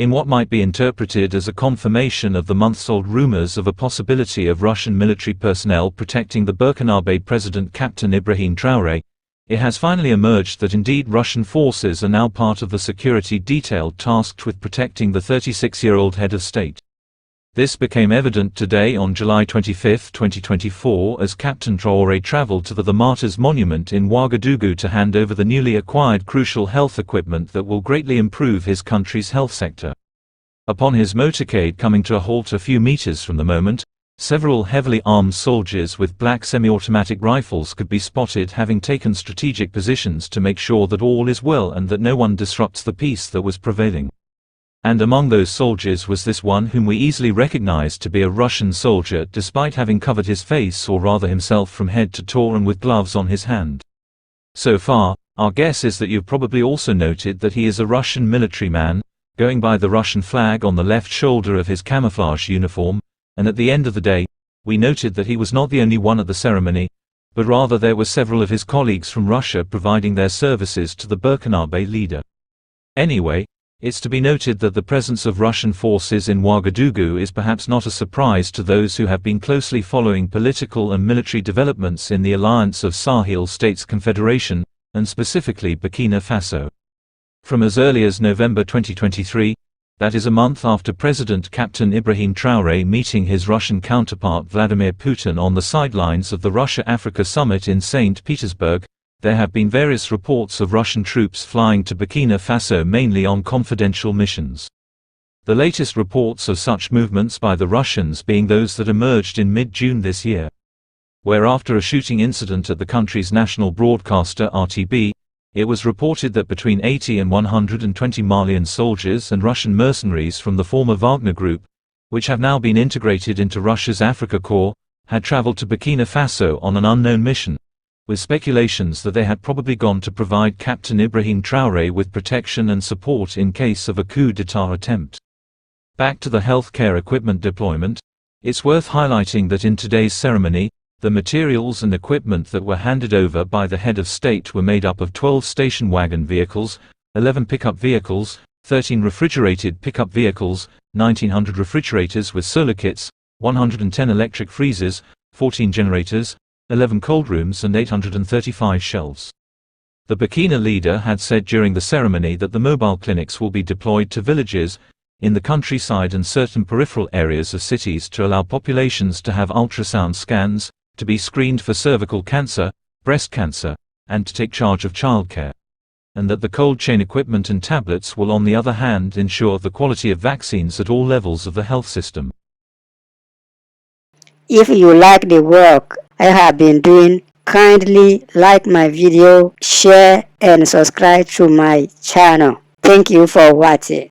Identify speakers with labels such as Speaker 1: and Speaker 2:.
Speaker 1: in what might be interpreted as a confirmation of the months-old rumors of a possibility of Russian military personnel protecting the Burkina-Faso President Captain Ibrahim Traore, it has finally emerged that indeed Russian forces are now part of the security detail tasked with protecting the 36-year-old head of state. This became evident today on July 25, 2024, as Captain Traore traveled to the Martyrs Monument in Ouagadougou to hand over the newly acquired crucial health equipment that will greatly improve his country's health sector. Upon his motorcade coming to a halt a few meters from the moment, several heavily armed soldiers with black semi-automatic rifles could be spotted, having taken strategic positions to make sure that all is well and that no one disrupts the peace that was prevailing. And among those soldiers was this one whom we easily recognized to be a Russian soldier, despite having covered his face, or rather himself, from head to toe and with gloves on his hand. So far, our guess is that you've probably also noted that he is a Russian military man, going by the Russian flag on the left shoulder of his camouflage uniform, and at the end of the day, we noted that he was not the only one at the ceremony, but rather there were several of his colleagues from Russia providing their services to the Burkina-Faso leader. Anyway, it's to be noted that the presence of Russian forces in Ouagadougou is perhaps not a surprise to those who have been closely following political and military developments in the Alliance of Sahel States Confederation, and specifically Burkina Faso. From as early as November 2023, that is a month after President Captain Ibrahim Traore meeting his Russian counterpart Vladimir Putin on the sidelines of the Russia-Africa Summit in St. Petersburg, there have been various reports of Russian troops flying to Burkina Faso mainly on confidential missions. The latest reports of such movements by the Russians being those that emerged in mid-June this year, where after a shooting incident at the country's national broadcaster RTB, it was reported that between 80 and 120 Malian soldiers and Russian mercenaries from the former Wagner Group, which have now been integrated into Russia's Africa Corps, had traveled to Burkina Faso on an unknown mission, with speculations that they had probably gone to provide Captain Ibrahim Traore with protection and support in case of a coup d'état attempt. Back to the healthcare equipment deployment, it's worth highlighting that in today's ceremony, the materials and equipment that were handed over by the head of state were made up of 12 station wagon vehicles, 11 pickup vehicles, 13 refrigerated pickup vehicles, 1,900 refrigerators with solar kits, 110 electric freezers, 14 generators, 11 cold rooms and 835 shelves. The Burkina leader had said during the ceremony that the mobile clinics will be deployed to villages, in the countryside and certain peripheral areas of cities to allow populations to have ultrasound scans, to be screened for cervical cancer, breast cancer, and to take charge of childcare. And that the cold chain equipment and tablets will on the other hand ensure the quality of vaccines at all levels of the health system.
Speaker 2: If you like the work I have been doing, kindly like my video, share and subscribe to my channel. Thank you for watching.